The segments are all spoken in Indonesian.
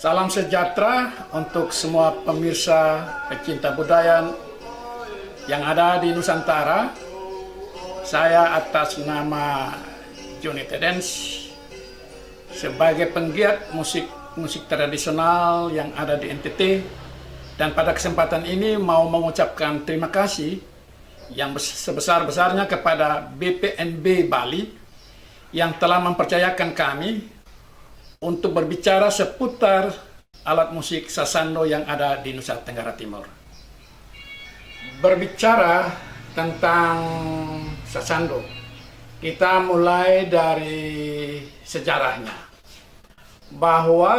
Salam sejahtera untuk semua pemirsa pecinta budaya yang ada di Nusantara. Saya atas nama Johnny Tedens sebagai penggiat musik tradisional yang ada di NTT, dan pada kesempatan ini mau mengucapkan terima kasih yang sebesar-besarnya kepada BPNB Bali yang telah mempercayakan kami untuk berbicara seputar alat musik sasando yang ada di Nusa Tenggara Timur. Berbicara tentang sasando, kita mulai dari sejarahnya. Bahwa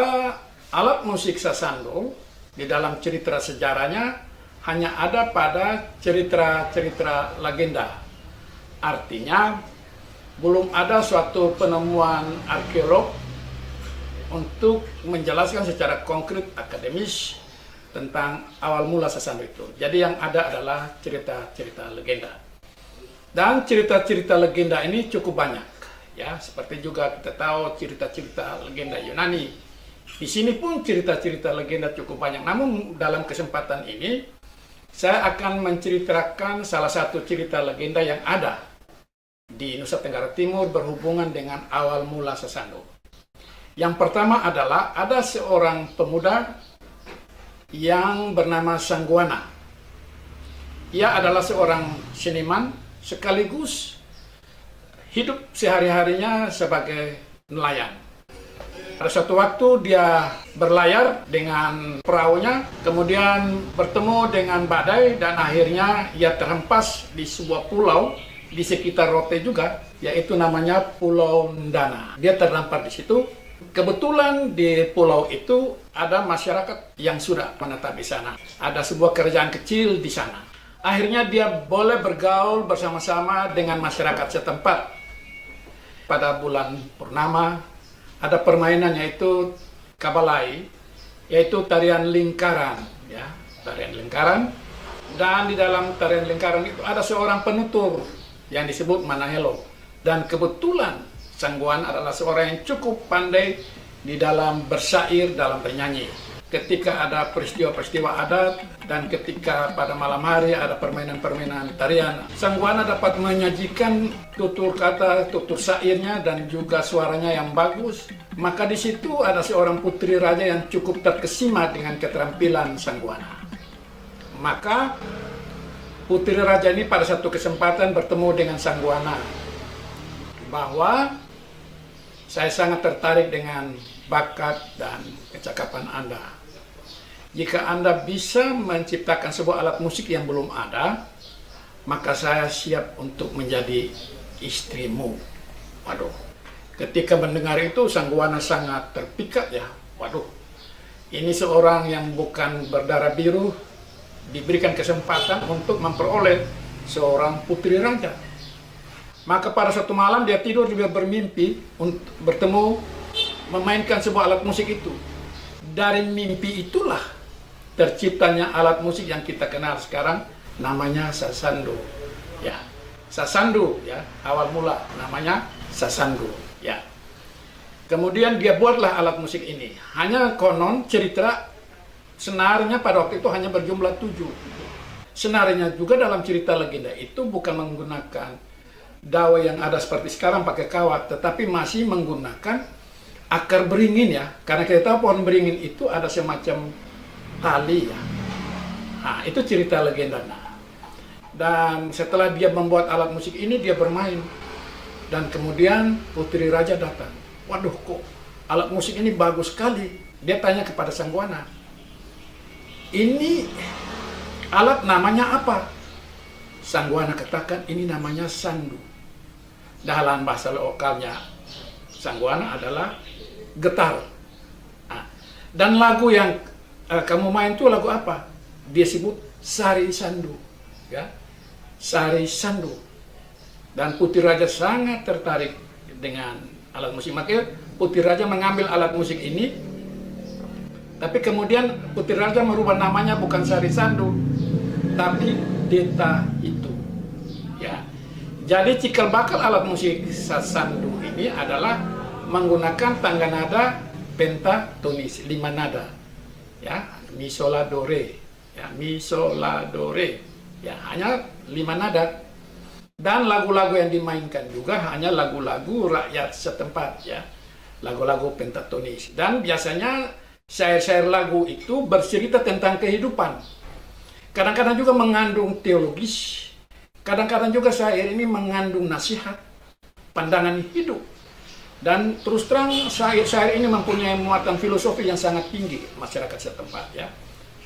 alat musik sasando di dalam cerita sejarahnya hanya ada pada cerita-cerita legenda. Artinya, belum ada suatu penemuan arkeolog untuk menjelaskan secara konkret akademis tentang awal mula sasando itu. Jadi yang ada adalah cerita-cerita legenda. Dan cerita-cerita legenda ini cukup banyak. Ya, seperti juga kita tahu cerita-cerita legenda Yunani. Di sini pun cerita-cerita legenda cukup banyak. Namun dalam kesempatan ini saya akan menceritakan salah satu cerita legenda yang ada di Nusa Tenggara Timur berhubungan dengan awal mula sasando. Yang pertama adalah ada seorang pemuda yang bernama Sangguana. Ia adalah seorang seniman sekaligus hidup sehari-harinya sebagai nelayan. Pada suatu waktu dia berlayar dengan perahunya, kemudian bertemu dengan badai dan akhirnya ia terhempas di sebuah pulau di sekitar Rote juga, yaitu namanya Pulau Ndana. Dia terdampar di situ. Kebetulan di pulau itu ada masyarakat yang sudah menetap di sana. Ada sebuah kerajaan kecil di sana. Akhirnya dia boleh bergaul bersama-sama dengan masyarakat setempat. Pada bulan purnama ada permainan yaitu kabalai, yaitu tarian lingkaran, ya, tarian lingkaran. Dan di dalam tarian lingkaran itu ada seorang penutur yang disebut Manahelo. Dan kebetulan Sangguan adalah seorang yang cukup pandai di dalam bersyair, dalam bernyanyi. Ketika ada peristiwa-peristiwa adat dan ketika pada malam hari ada permainan-permainan tarian, Sangguana dapat menyajikan tutur kata, tutur syairnya dan juga suaranya yang bagus. Maka di situ ada seorang putri raja yang cukup terkesima dengan keterampilan Sangguana. Maka putri raja ini pada satu kesempatan bertemu dengan Sangguana bahwa saya sangat tertarik dengan bakat dan kecakapan Anda. Jika Anda bisa menciptakan sebuah alat musik yang belum ada, maka saya siap untuk menjadi istrimu. Waduh, ketika mendengar itu Sangguana sangat terpikat ya. Waduh, ini seorang yang bukan berdarah biru diberikan kesempatan untuk memperoleh seorang putri raja. Maka pada suatu malam dia tidur, dia bermimpi untuk bertemu memainkan sebuah alat musik itu. Dari mimpi itulah terciptanya alat musik yang kita kenal sekarang, namanya sasando. Ya, sasando ya, awal mula namanya sasando. Ya. Kemudian dia buatlah alat musik ini. Hanya konon cerita senarnya pada waktu itu hanya berjumlah 7. Senarnya juga dalam cerita legenda itu bukan menggunakan dawai yang ada seperti sekarang pakai kawat, tetapi masih menggunakan akar beringin ya, karena kita tahu pohon beringin itu ada semacam tali ya. Nah, itu cerita legenda. Dan setelah dia membuat alat musik ini, dia bermain, dan kemudian putri raja datang. Waduh, kok alat musik ini bagus sekali. Dia tanya kepada Sangguana, ini alat namanya apa? Sangguana katakan ini namanya sandu. Dalam bahasa lokalnya Sangguana adalah getar. Nah, dan lagu yang kamu main itu lagu apa? Dia sebut Sari Sandu. Ya, Sari Sandu. Dan putri raja sangat tertarik dengan alat musik. Makanya putri raja mengambil alat musik ini. Tapi kemudian putri raja merubah namanya bukan Sari Sandu, tapi Deta itu. Ya. Jadi cikal bakal alat musik sasandu ini adalah menggunakan tangga nada pentatonis, 5 nada. Ya, mi sol la do re. Ya, mi sol la do re. Ya, hanya 5 nada. Dan lagu-lagu yang dimainkan juga hanya lagu-lagu rakyat setempat, ya. Lagu-lagu pentatonis. Dan biasanya syair-syair lagu itu bercerita tentang kehidupan. Kadang-kadang juga mengandung teologis. Kadang-kadang juga syair ini mengandung nasihat, pandangan hidup. Dan terus terang syair-syair ini mempunyai muatan filosofi yang sangat tinggi masyarakat setempat, ya.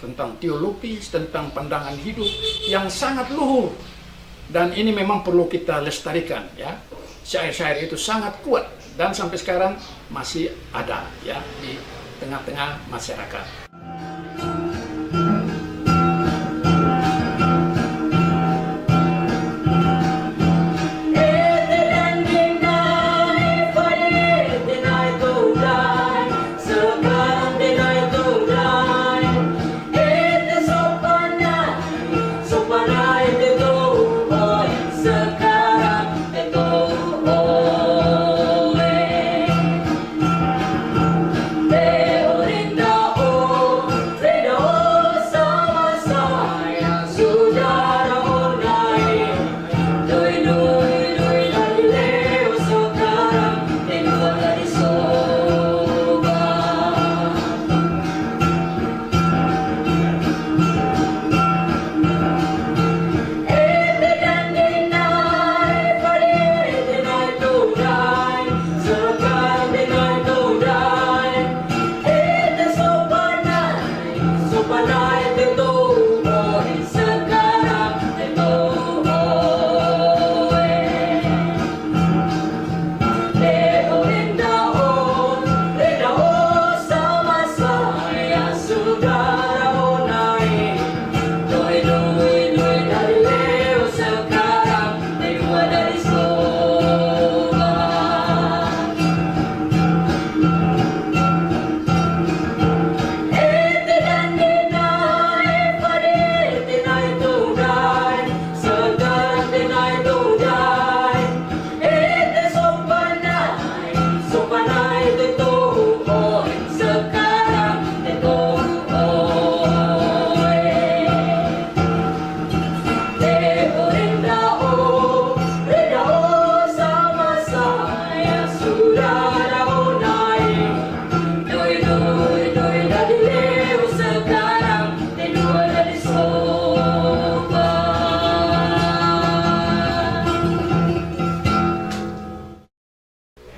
Tentang teologis, tentang pandangan hidup yang sangat luhur. Dan ini memang perlu kita lestarikan, ya. Syair-syair itu sangat kuat dan sampai sekarang masih ada, ya, di tengah-tengah masyarakat.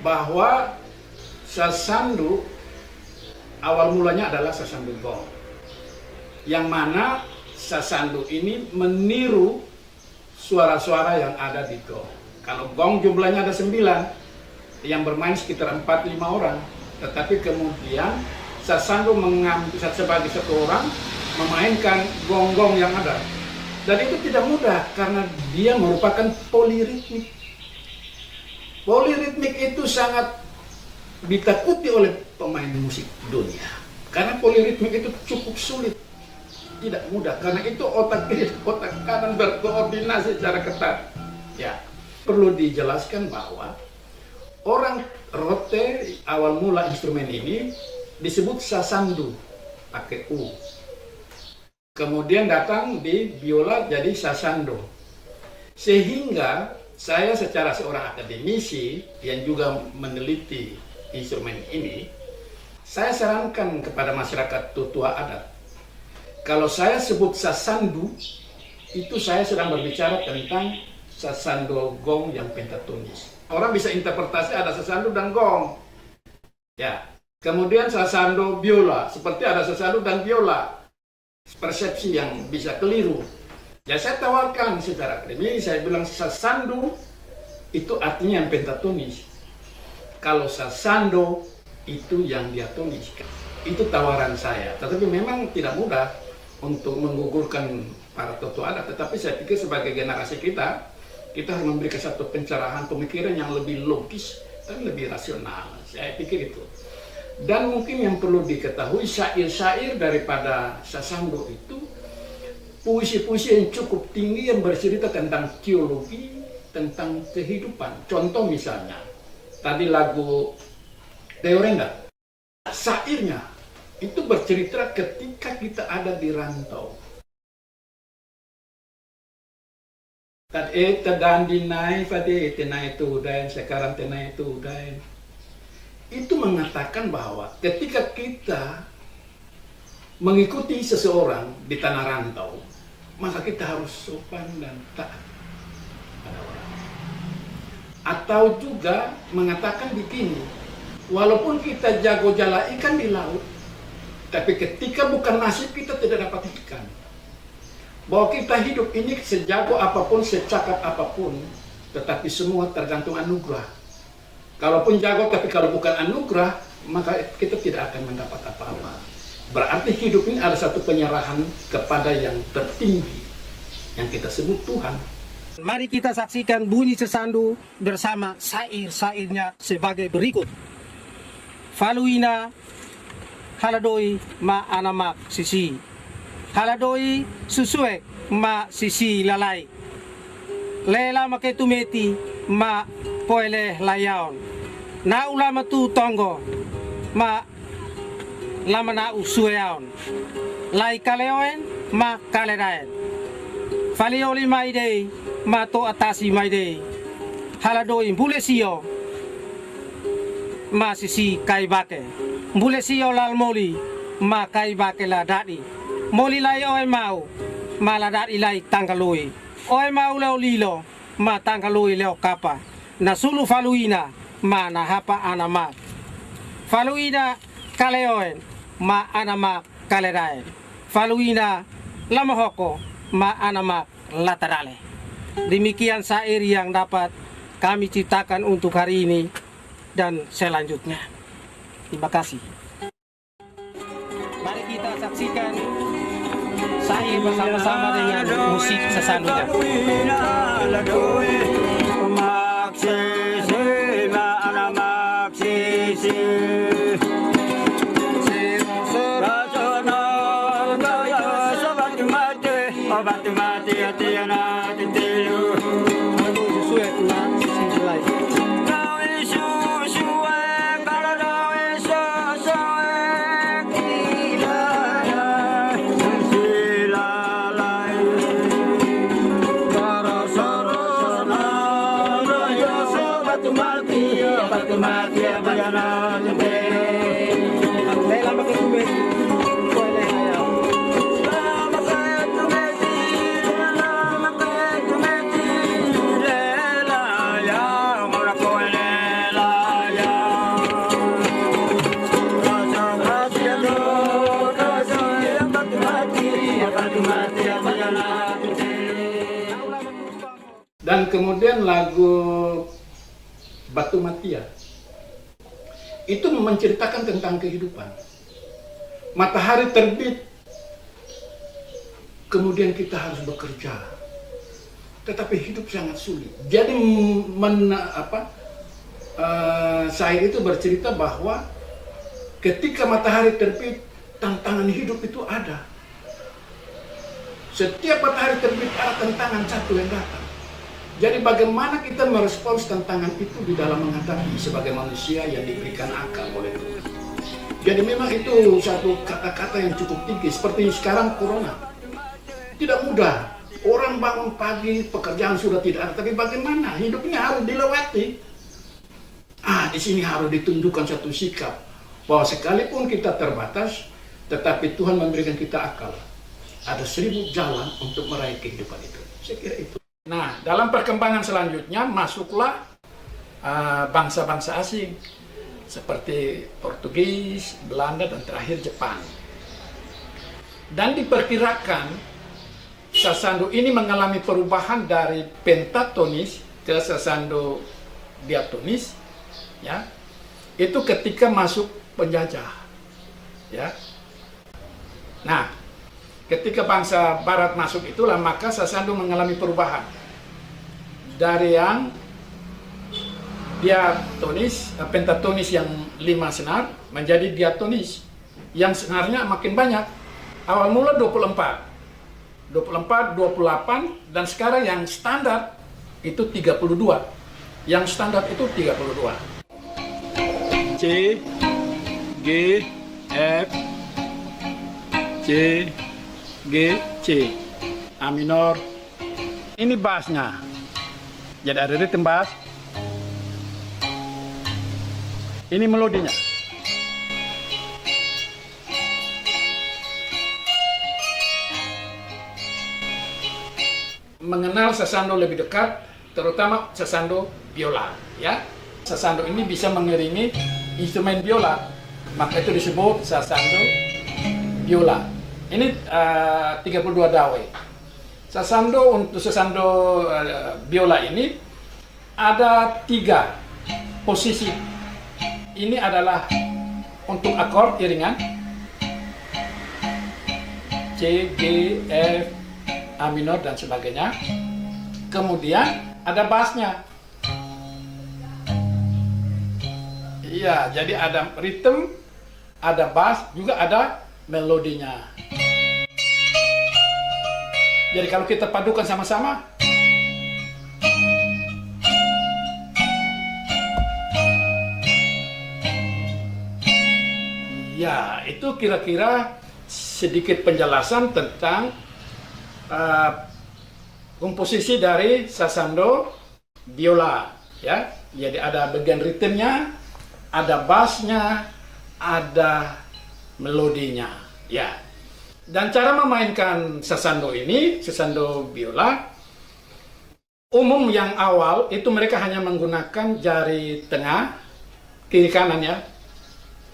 Bahwa sasandu awal mulanya adalah sasandu gong, yang mana sasandu ini meniru suara-suara yang ada di gong. Kalau gong jumlahnya ada 9, yang bermain sekitar 4-5 orang, tetapi kemudian sasandu mengambil sebagai satu orang memainkan gong-gong yang ada. Dan itu tidak mudah karena dia merupakan poliritmik. Poliritmik itu sangat ditakuti oleh pemain musik dunia. Karena poliritmik itu cukup sulit. Tidak mudah, karena itu otak kiri, otak kanan berkoordinasi secara ketat. Ya, perlu dijelaskan bahwa orang rote awal mula instrumen ini disebut sasandu, pakai U. Kemudian datang di biola jadi sasando. Sehingga saya secara seorang akademisi yang juga meneliti instrumen ini, saya sarankan kepada masyarakat tutua adat, kalau saya sebut sasandu, itu saya sedang berbicara tentang sasando gong yang pentatonis. Orang bisa interpretasi ada sasando dan gong. Ya. Kemudian sasando biola, seperti ada sasando dan biola. Persepsi yang bisa keliru. Ya, saya tawarkan secara akademis, saya bilang sasandu itu artinya yang pentatonis. Kalau sasando itu yang diatonis. Itu tawaran saya. Tetapi memang tidak mudah untuk menggugurkan para tokoh adat. Tetapi saya pikir sebagai generasi kita harus memberikan satu pencerahan pemikiran yang lebih logis dan lebih rasional. Saya pikir itu. Dan mungkin yang perlu diketahui, syair-syair daripada sasando itu puisi-puisi yang cukup tinggi yang bercerita tentang teologi, tentang kehidupan. Contoh misalnya, tadi lagu Teorenda. syairnya itu bercerita ketika kita ada di rantau. Dan dinai pada tenai itu dan sekarang tenai itu dan itu mengatakan bahwa ketika kita mengikuti seseorang di tanah rantau, maka kita harus sopan dan taat pada orang. Atau juga mengatakan begini, walaupun kita jago jala ikan di laut, tapi ketika bukan nasib kita tidak dapat ikan. Bahwa kita hidup ini sejago apapun, secakap apapun, tetapi semua tergantung anugerah. Kalaupun jago tapi kalau bukan anugerah, maka kita tidak akan mendapat apa-apa. Berarti hidup ini ada satu penyerahan kepada yang tertinggi, yang kita sebut Tuhan. Mari kita saksikan bunyi Sasandu bersama syair-syairnya sebagai berikut. Faluina haladoi ma anamak sisi. Haladoi susuek ma sisi lalai. Lela maketumeti ma poele layaon. Na ulama tu tonggo ma lama na usueaon. Lai kaleoen ma kaleraen. Falioli maidei ma to atasi maidei. Haladoi bulesio ma sisi kaibake. Bulesio lalmoli ma kaibake la dadi. Moli lai oe mau, maladat ilai tangkalui. Oe mau leo lilo, ma tangkalui leo kapa. Na sulu faluina, ma na hapa anamak. Faluina kaleoen, ma anamak kaleraen. Faluina lamahoko, ma anamak latarale. Demikian syair yang dapat kami ciptakan untuk hari ini dan selanjutnya. Terima kasih. Mari kita saksikan syair bersama-sama dengan musik Sasandunya. Dan kemudian lagu Batu Matia itu menceritakan tentang kehidupan. Matahari terbit, kemudian kita harus bekerja, tetapi hidup sangat sulit. Jadi syair itu bercerita bahwa ketika matahari terbit, tantangan hidup itu ada. Setiap matahari terbit ada tantangan satu yang datang. Jadi bagaimana kita merespons tantangan itu di dalam menghadapi sebagai manusia yang diberikan akal oleh Tuhan. Jadi memang itu satu kata-kata yang cukup tinggi. Seperti sekarang corona. Tidak mudah. Orang bangun pagi, pekerjaan sudah tidak ada. Tapi bagaimana? Hidupnya harus dilewati. Di sini harus ditunjukkan satu sikap. Bahwa sekalipun kita terbatas, tetapi Tuhan memberikan kita akal. Ada 1000 jalan untuk meraih kehidupan itu. Saya kira itu. Nah, dalam perkembangan selanjutnya masuklah bangsa-bangsa asing seperti Portugis, Belanda, dan terakhir Jepang. Dan diperkirakan Sasandu ini mengalami perubahan dari pentatonis ke Sasandu diatonis, ya. Itu ketika masuk penjajah, ya. Nah, ketika bangsa Barat masuk itulah maka Sasandu mengalami perubahan dari yang diatonis, pentatonis yang 5 senar menjadi diatonis yang senarnya makin banyak. Awal mula 24, 28, dan sekarang yang standar itu 32. Yang standar itu 32. C, D, G, F, C, G, C. A minor. Ini bassnya. Jadi ada ritme bass. Ini melodinya. Mengenal sasando lebih dekat, terutama sasando biola, ya. Sasando ini bisa mengiringi instrumen biola, maka itu disebut sasando biola. Ini 32 dawai. Sasando untuk sasando biola ini ada 3 posisi. Ini adalah untuk akord iringan C, G, F, A minor dan sebagainya. Kemudian ada bassnya. Iya, jadi ada ritme, ada bass, juga ada melodinya. Jadi kalau kita padukan sama-sama, ya itu kira-kira sedikit penjelasan tentang komposisi dari sasando biola, ya. Jadi ada bagian ritmenya, ada bassnya, ada melodinya, ya. Dan cara memainkan sasando ini, sasando biola, umum yang awal itu mereka hanya menggunakan jari tengah, kiri kanan ya,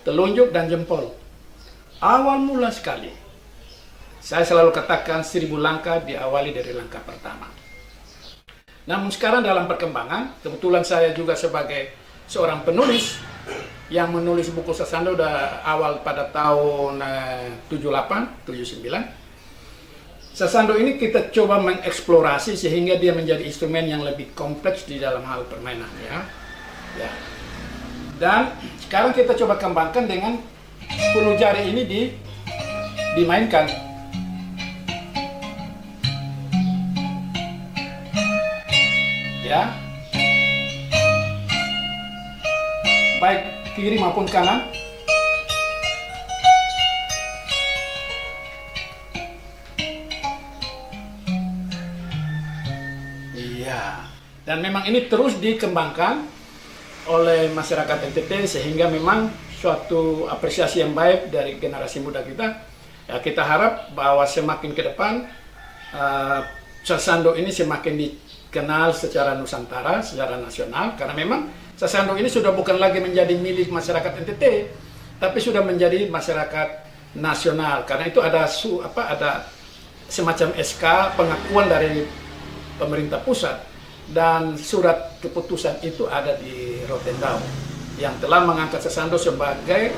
telunjuk dan jempol. Awal mula sekali. Saya selalu katakan 1000 langkah diawali dari langkah pertama. Namun sekarang dalam perkembangan, kebetulan saya juga sebagai seorang penulis yang menulis buku sasando udah awal pada tahun 78, 79. Sasando ini kita coba mengeksplorasi sehingga dia menjadi instrumen yang lebih kompleks di dalam hal permainan, ya. Ya. Dan sekarang kita coba kembangkan dengan 10 jari ini dimainkan. Ya. Baik kiri maupun kanan. Iya. Dan memang ini terus dikembangkan oleh masyarakat NTT sehingga memang suatu apresiasi yang baik dari generasi muda kita. Ya, kita harap bahwa semakin ke depan sasando ini semakin dikenal secara Nusantara, secara nasional, karena memang sasando ini sudah bukan lagi menjadi milik masyarakat NTT, tapi sudah menjadi masyarakat nasional. Karena itu ada semacam SK pengakuan dari pemerintah pusat dan surat keputusan itu ada di Rotendao yang telah mengangkat sasando sebagai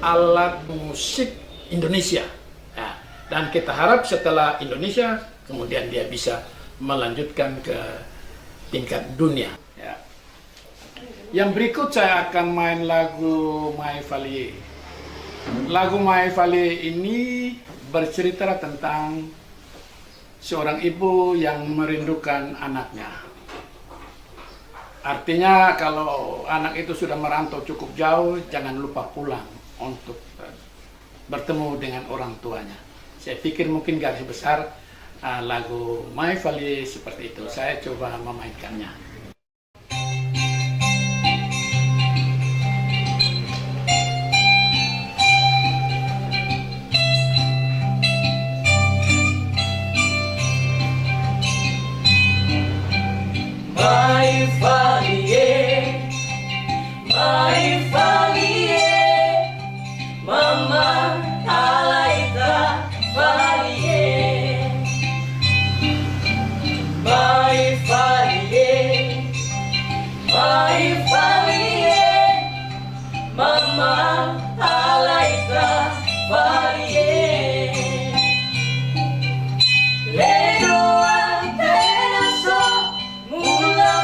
alat musik Indonesia. Nah, dan kita harap setelah Indonesia kemudian dia bisa melanjutkan ke tingkat dunia. Ya. Yang berikut saya akan main lagu My Valier. Lagu My Valier ini bercerita tentang seorang ibu yang merindukan anaknya. Artinya kalau anak itu sudah merantau cukup jauh, jangan lupa pulang untuk bertemu dengan orang tuanya. Saya pikir mungkin garis besar lagu My Valier seperti itu. Saya coba memainkannya. My Valier, my Valier, Mama Alaita Valier. My Valier, my Valier, Mama Alaita Valier. Lego antena so mula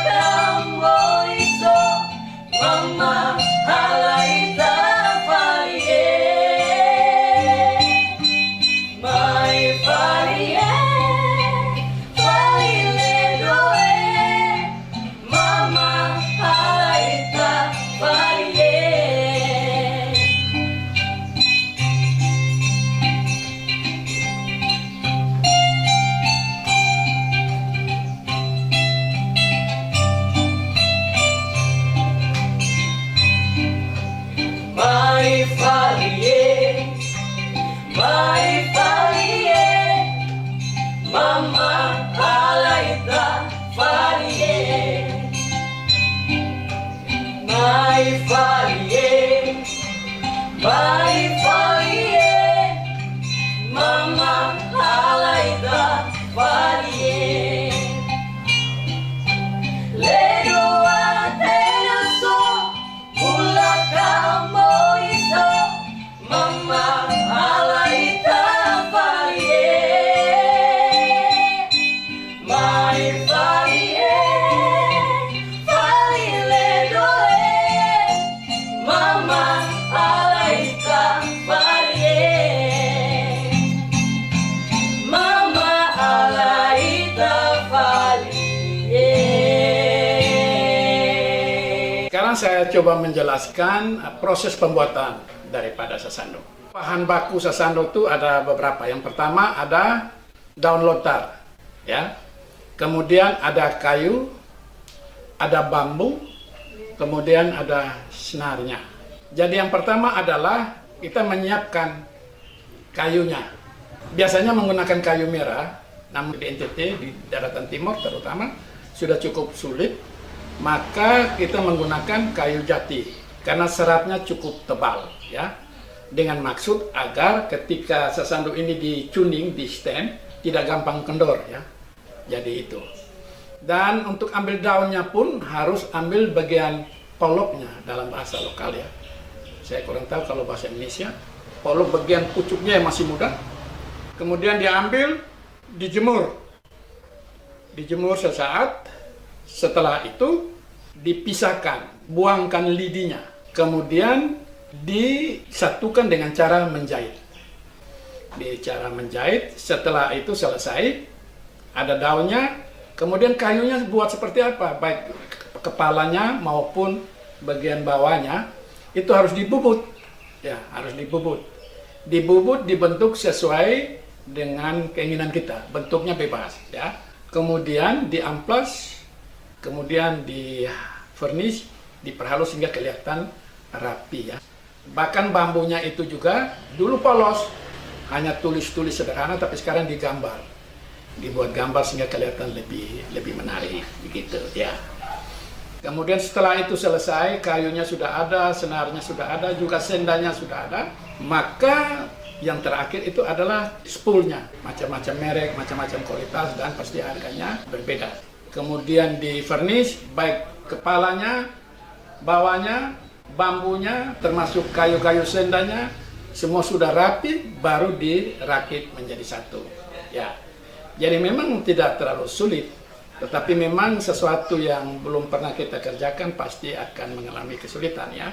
saya coba menjelaskan proses pembuatan daripada sasando. Bahan baku sasando itu ada beberapa. Yang pertama ada daun lontar, ya. Kemudian ada kayu, ada bambu, kemudian ada senarnya. Jadi yang pertama adalah kita menyiapkan kayunya. Biasanya menggunakan kayu merah, namun di NTT, di daratan timur terutama, sudah cukup sulit. Maka kita menggunakan kayu jati, karena seratnya cukup tebal, ya. Dengan maksud agar ketika sasando ini dicuning, di stand, tidak gampang kendor, ya. Jadi itu. Dan untuk ambil daunnya pun harus ambil bagian poloknya dalam bahasa lokal, ya. Saya kurang tahu kalau bahasa Indonesia. Polok bagian pucuknya yang masih muda. Kemudian diambil, dijemur. Dijemur sesaat. Setelah itu dipisahkan, buangkan lidinya. Kemudian disatukan dengan cara menjahit. Di cara menjahit, setelah itu selesai, ada daunnya, kemudian kayunya buat seperti apa? Baik kepalanya maupun bagian bawahnya, itu harus dibubut. Ya, harus dibubut. Dibubut, dibentuk sesuai dengan keinginan kita. Bentuknya bebas, ya. Kemudian diamplas, kemudian di furnish, diperhalus hingga kelihatan rapi, ya. Bahkan bambunya itu juga dulu polos, hanya tulis-tulis sederhana, tapi sekarang digambar, dibuat gambar sehingga kelihatan lebih menarik, begitu, ya. Kemudian setelah itu selesai, kayunya sudah ada, senarnya sudah ada, juga sendanya sudah ada, maka yang terakhir itu adalah spoolnya, macam-macam merek, macam-macam kualitas, dan pasti harganya berbeda. Kemudian di furnish, baik kepalanya, bawahnya, bambunya, termasuk kayu-kayu sendanya, semua sudah rapi, baru dirakit menjadi satu. Ya, jadi memang tidak terlalu sulit, tetapi memang sesuatu yang belum pernah kita kerjakan pasti akan mengalami kesulitan, ya.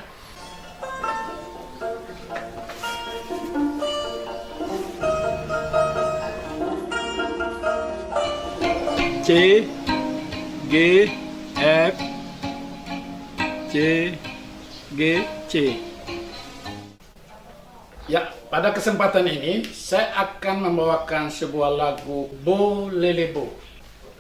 C, G, F, C, G, C. Ya, pada kesempatan ini saya akan membawakan sebuah lagu Bo Lele Bo.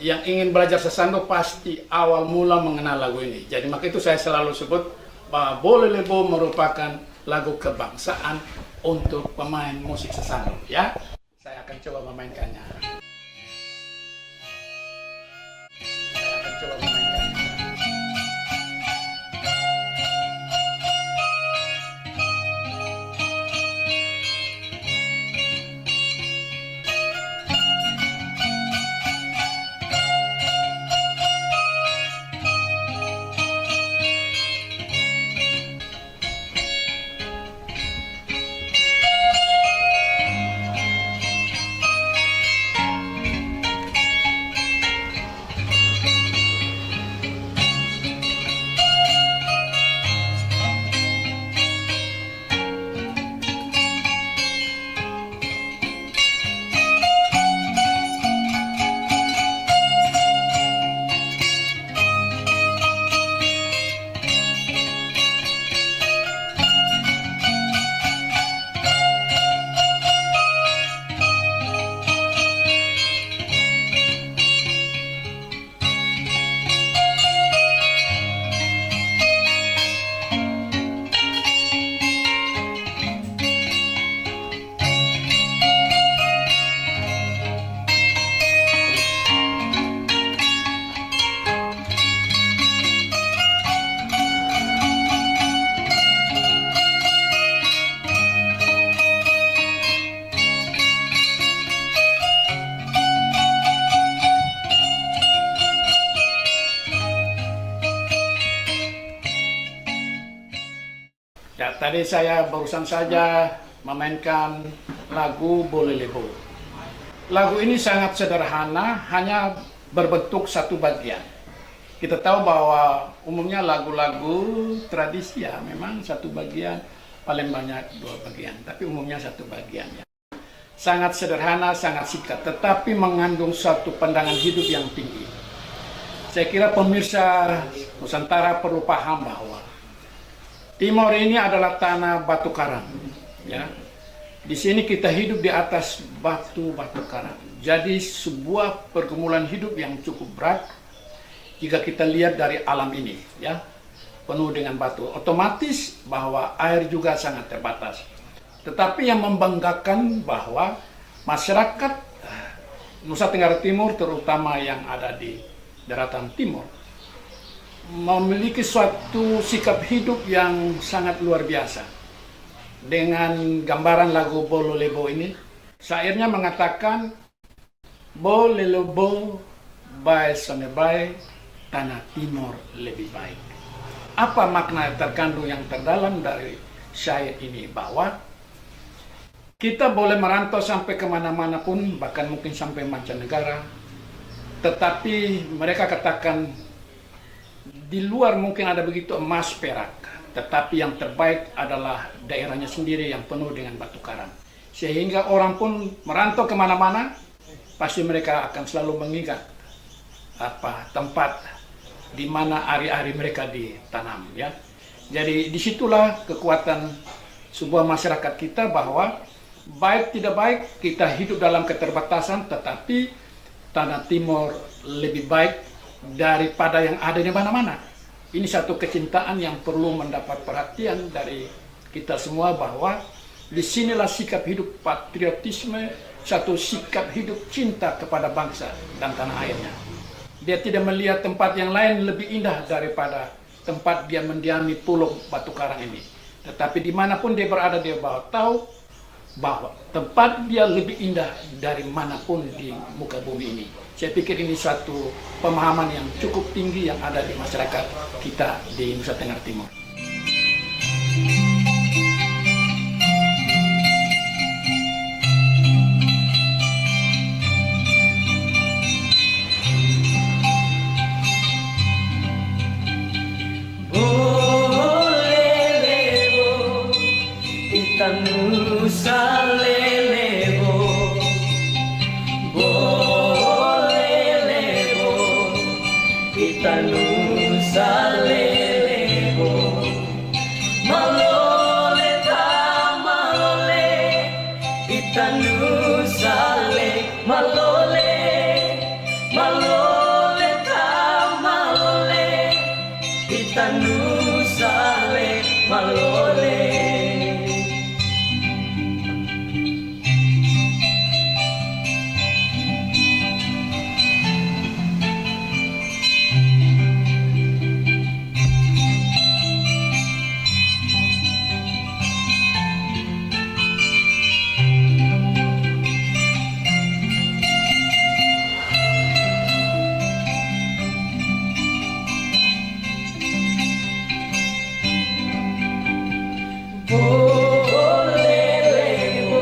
Yang ingin belajar sasando pasti awal mula mengenal lagu ini. Jadi maka itu saya selalu sebut bahwa Bo Lele Bo merupakan lagu kebangsaan untuk pemain musik sasando, ya. Saya akan coba memainkannya. Ya, tadi saya barusan saja memainkan lagu Bo Lele Bo. Lagu ini sangat sederhana, hanya berbentuk satu bagian. Kita tahu bahwa umumnya lagu-lagu tradisi ya memang satu bagian, paling banyak dua bagian, tapi umumnya satu bagian, ya. Sangat sederhana, sangat singkat, tetapi mengandung satu pandangan hidup yang tinggi. Saya kira pemirsa Nusantara perlu paham bahwa Timor ini adalah tanah batu karang, ya. Di sini kita hidup di atas batu-batu karang. Jadi sebuah pergumulan hidup yang cukup berat jika kita lihat dari alam ini, ya, penuh dengan batu. Otomatis bahwa air juga sangat terbatas. Tetapi yang membanggakan bahwa masyarakat Nusa Tenggara Timur, terutama yang ada di daratan timur, memiliki suatu sikap hidup yang sangat luar biasa. Dengan gambaran lagu Bo Lolebo ini, syairnya mengatakan, Bo Lolebo bae sone bae, tanah timur lebih baik. Apa makna terkandung yang terdalam dari syair ini? Bahwa kita boleh merantau sampai kemana-mana pun, bahkan mungkin sampai mancanegara, tetapi mereka katakan di luar mungkin ada begitu emas perak, tetapi yang terbaik adalah daerahnya sendiri yang penuh dengan batu karang. Sehingga orang pun merantau kemana-mana, pasti mereka akan selalu mengingat tempat di mana ari-ari mereka ditanam, ya. Jadi disitulah kekuatan sebuah masyarakat kita, bahwa baik tidak baik kita hidup dalam keterbatasan, tetapi tanah timur lebih baik daripada yang ada di mana-mana. Ini satu kecintaan yang perlu mendapat perhatian dari kita semua, bahwa disinilah sikap hidup patriotisme, satu sikap hidup cinta kepada bangsa dan tanah airnya. Dia tidak melihat tempat yang lain lebih indah daripada tempat dia mendiami pulau batu karang ini. Tetapi dimanapun dia berada, dia tahu bahwa tempat dia lebih indah dari manapun di muka bumi ini. Saya pikir ini suatu pemahaman yang cukup tinggi yang ada di masyarakat kita di Nusa Tenggara Timur. Nusa Lelebo, Bolelebo, kita Nusa Lelebo, Malole ta malole, kita Nusa Le, Malole, Malole ta malole, kita Nusa Le, Malole. Bolelebo,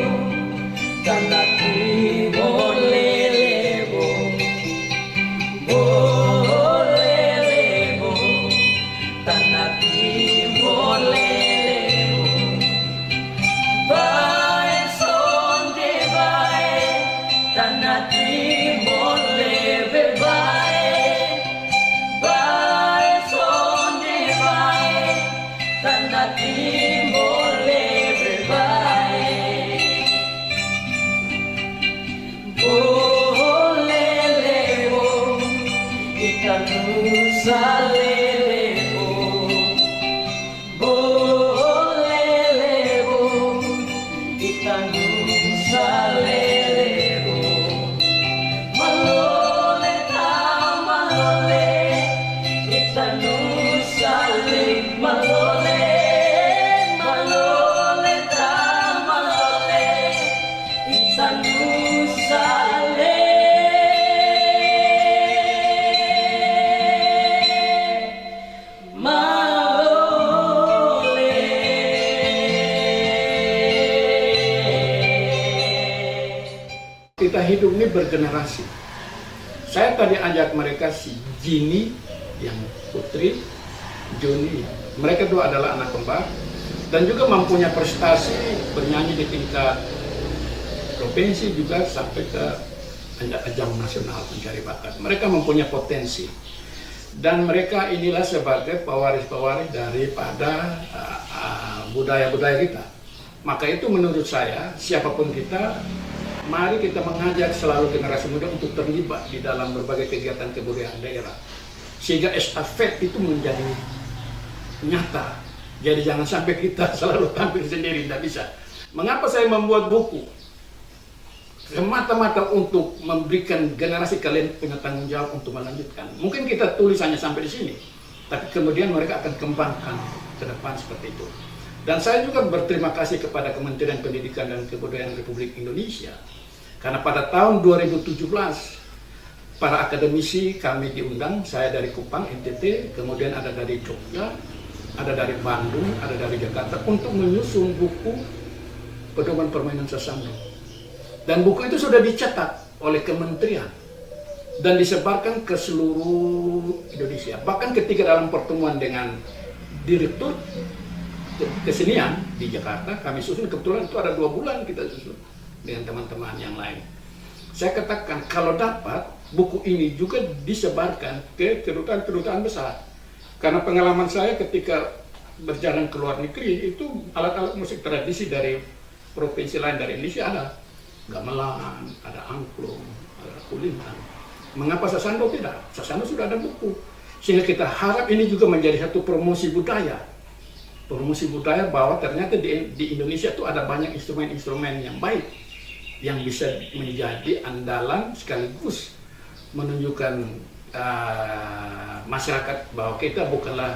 tanah timur lelebo, bolelebo, tanah timur lelebo, bae sonde bae, tanah timur lebe bae, bae sonde bae, tanah timur lebe bae, bolelebo, ikan Nusa Lelebo, bolelebo, ikan Nusa Lelebo, malole ta malole, ikan Nusa Le, malole. Kita hidup ini bergenerasi. Saya tadi ajak mereka, si Jini yang putri, Joni, mereka dua adalah anak kembar dan juga mempunyai prestasi bernyanyi di tingkat provinsi juga sampai ke ajang nasional pencari bakat. Mereka mempunyai potensi. Dan mereka inilah sebagai pewaris-pewaris daripada budaya-budaya kita. Maka itu menurut saya, siapapun kita, mari kita mengajak selalu generasi muda untuk terlibat di dalam berbagai kegiatan kebudayaan daerah. Sehingga estafet itu menjadi nyata. Jadi jangan sampai kita selalu tampil sendiri, tidak bisa. Mengapa saya membuat buku? Semata-mata untuk memberikan generasi kalian punya tanggung jawab untuk melanjutkan. Mungkin kita tulis hanya sampai di sini, tapi kemudian mereka akan kembangkan ke depan seperti itu. Dan saya juga berterima kasih kepada Kementerian Pendidikan dan Kebudayaan Republik Indonesia, karena pada tahun 2017 para akademisi kami diundang, saya dari Kupang, NTT, kemudian ada dari Jogja, ada dari Bandung, ada dari Jakarta, untuk menyusun buku pedoman permainan Sasando. Dan buku itu sudah dicetak oleh kementerian dan disebarkan ke seluruh Indonesia. Bahkan ketika dalam pertemuan dengan direktur kesenian di Jakarta, kami susun, kebetulan itu ada 2 bulan kita susun dengan teman-teman yang lain. Saya katakan kalau dapat buku ini juga disebarkan ke kedutaan-kedutaan besar. Karena pengalaman saya ketika berjalan ke luar negeri, itu alat-alat musik tradisi dari provinsi lain dari Indonesia ada. Gamelan, ada angklung, ada kulintan. Mengapa Sasando tidak? Sasando sudah ada buku. Sehingga kita harap ini juga menjadi satu promosi budaya. Promosi budaya bahwa ternyata di Indonesia itu ada banyak instrumen-instrumen yang baik, yang bisa menjadi andalan sekaligus menunjukkan masyarakat bahwa kita bukanlah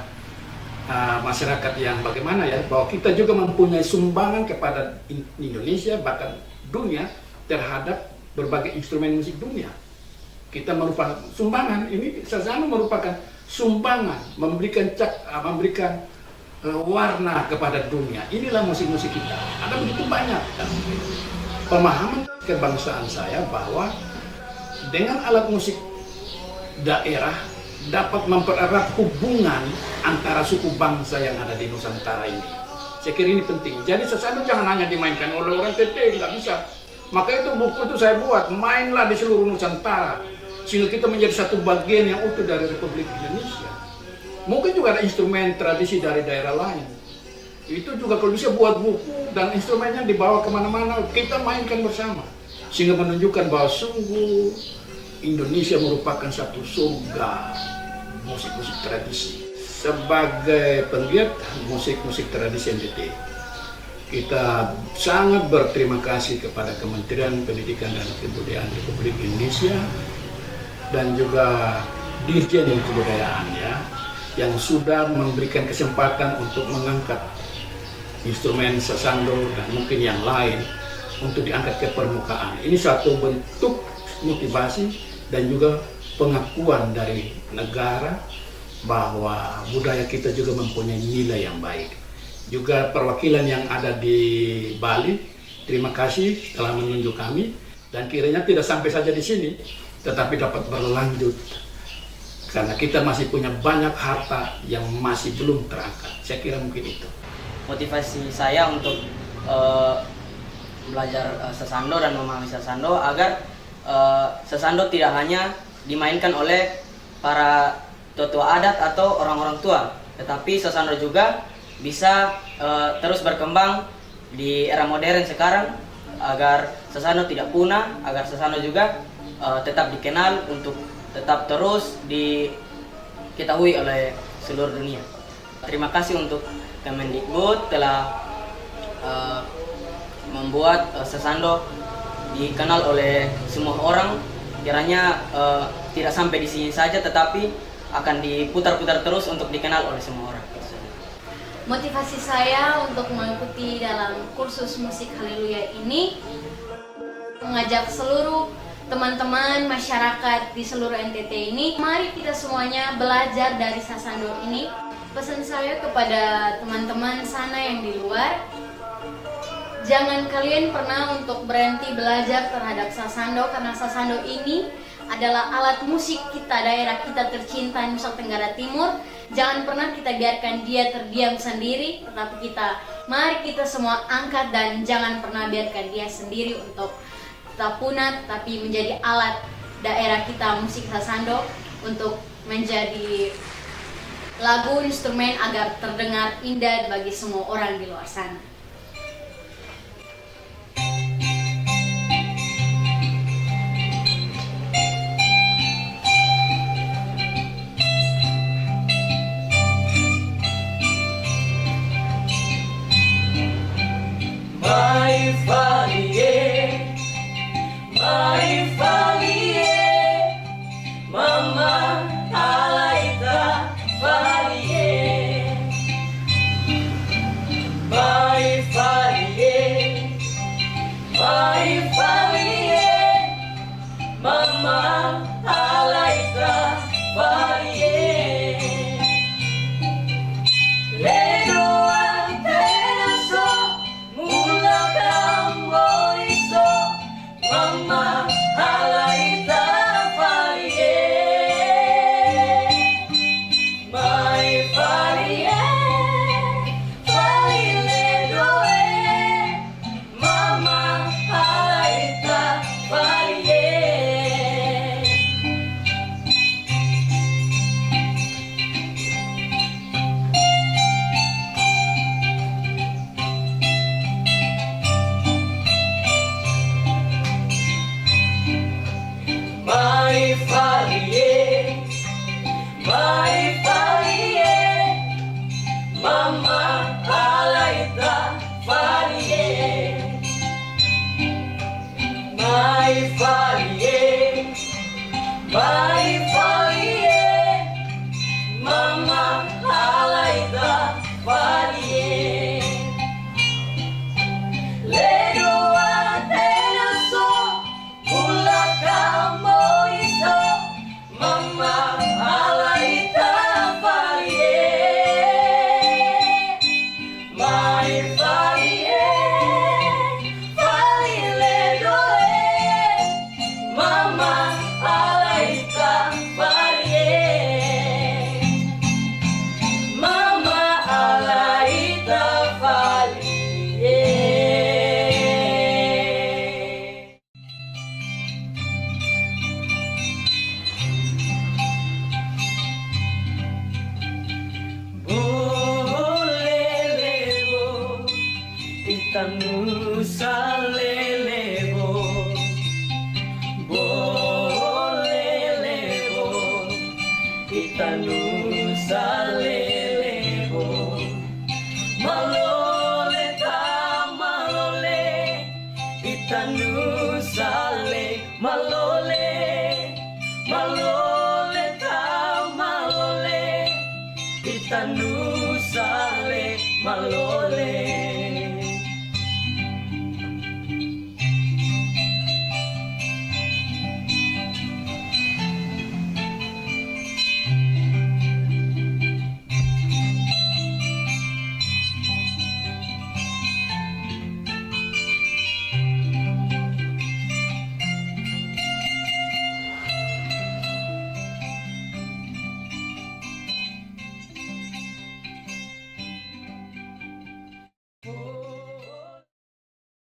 masyarakat yang bagaimana ya, bahwa kita juga mempunyai sumbangan kepada Indonesia, bahkan dunia, terhadap berbagai instrumen musik dunia. Kita merupakan sumbangan, ini Sasando merupakan sumbangan, memberikan warna kepada dunia. Inilah musik-musik kita, ada begitu banyak. Pemahaman kebangsaan saya bahwa dengan alat musik daerah dapat mempererat hubungan antara suku bangsa yang ada di Nusantara ini. Saya kira ini penting. Jadi Sasando jangan hanya dimainkan oleh orang TT, nggak bisa. Maka itu buku itu saya buat, mainlah di seluruh Nusantara. Sehingga kita menjadi satu bagian yang utuh dari Republik Indonesia. Mungkin juga ada instrumen tradisi dari daerah lain. Itu juga kalau bisa buat buku dan instrumennya dibawa kemana-mana, kita mainkan bersama. Sehingga menunjukkan bahwa sungguh Indonesia merupakan satu surga musik-musik tradisi. Sebagai penggiat musik-musik tradisi NTT, kita sangat berterima kasih kepada Kementerian Pendidikan dan Kebudayaan Republik Indonesia dan juga Dirjen Kebudayaan yang sudah memberikan kesempatan untuk mengangkat instrumen Sasando dan mungkin yang lain untuk diangkat ke permukaan. Ini satu bentuk motivasi dan juga pengakuan dari negara bahwa budaya kita juga mempunyai nilai yang baik. Juga perwakilan yang ada di Bali, terima kasih telah menunjuk kami, dan kiranya tidak sampai saja di sini, tetapi dapat berlanjut. Karena kita masih punya banyak harta yang masih belum terangkat. Saya kira mungkin itu. Motivasi saya untuk belajar Sasando dan memahami Sasando agar Sasando tidak hanya dimainkan oleh para tua adat atau orang-orang tua, tetapi Sasando juga bisa terus berkembang di era modern sekarang agar Sasando tidak punah, agar Sasando juga tetap dikenal untuk tetap terus diketahui oleh seluruh dunia. Terima kasih untuk Kemendikbud telah membuat Sasando dikenal oleh semua orang. Kiranya tidak sampai di sini saja, tetapi akan diputar-putar terus untuk dikenal oleh semua orang. Motivasi saya untuk mengikuti dalam kursus musik Haleluya ini mengajak seluruh teman-teman masyarakat di seluruh NTT ini, mari kita semuanya belajar dari Sasando ini. Pesan saya kepada teman-teman sana yang di luar, jangan kalian pernah untuk berhenti belajar terhadap Sasando, karena Sasando ini adalah alat musik kita, daerah kita tercinta Nusa Tenggara Timur. Jangan pernah kita biarkan dia terdiam sendiri, tetapi mari kita semua angkat dan jangan pernah biarkan dia sendiri untuk tetap punah, tapi menjadi alat daerah kita musik Sasando. untuk menjadi lagu instrumen agar terdengar indah bagi semua orang di luar sana. Mai falie, mai falie, mama alaita falie. Mai falie, mai falie, mama alaita falie. Lego antena so mula kamboriso, mama alaita falie. Mai falie, falie doe, mama alaita falie. Mai falie, mai falie, mama alaita falie. Mai falie,